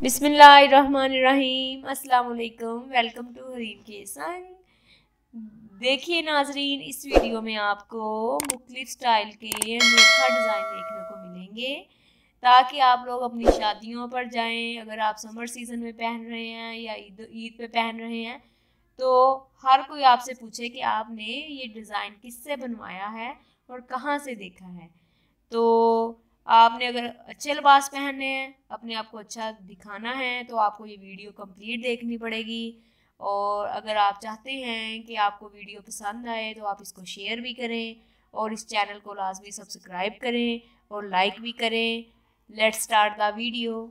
बिस्मिल्लाहिर्रहमानिर्रहीम। अस्सलाम-ओ-अलैकुम। Welcome to Hareem के संग। देखिए नाजरीन, इस वीडियो में आपको मुख्तलिफ स्टाइल के अनोखा डिज़ाइन देखने को मिलेंगे ताकि आप लोग अपनी शादियों पर जाएं। अगर आप समर सीज़न में पहन रहे हैं या ईद पे पहन रहे हैं तो हर कोई आपसे पूछे कि आपने ये डिज़ाइन किससे बनवाया है और कहाँ से देखा है। तो आपने अगर अच्छे लिबास पहनने हैं, अपने आप को अच्छा दिखाना है, तो आपको ये वीडियो कंप्लीट देखनी पड़ेगी। और अगर आप चाहते हैं कि आपको वीडियो पसंद आए तो आप इसको शेयर भी करें और इस चैनल को लाजमी सब्सक्राइब करें और लाइक भी करें। Let's start the video.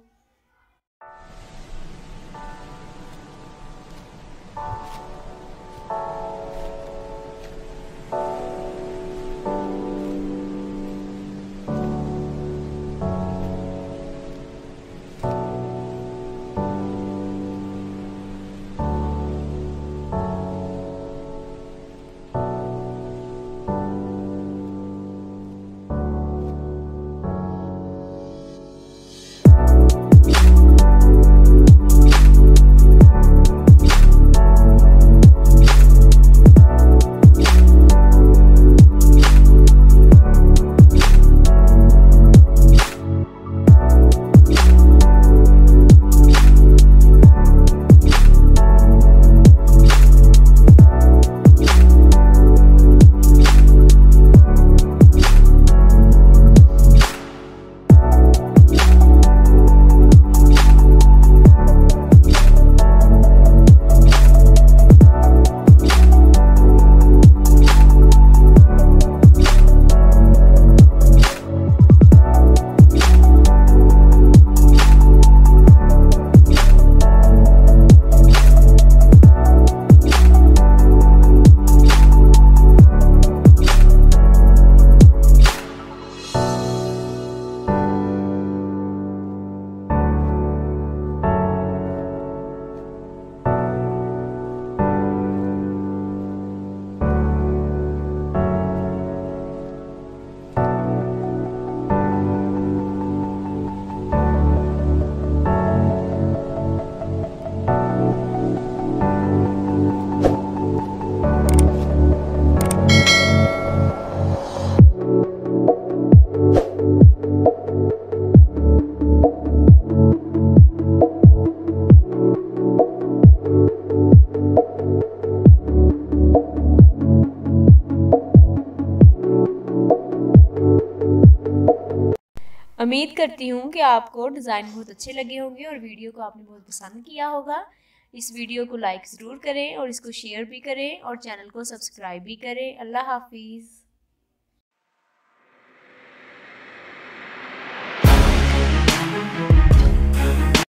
उम्मीद करती हूँ कि आपको डिज़ाइन बहुत अच्छे लगे होंगे और वीडियो को आपने बहुत पसंद किया होगा। इस वीडियो को लाइक ज़रूर करें और इसको शेयर भी करें और चैनल को सब्सक्राइब भी करें। अल्लाह हाफिज़।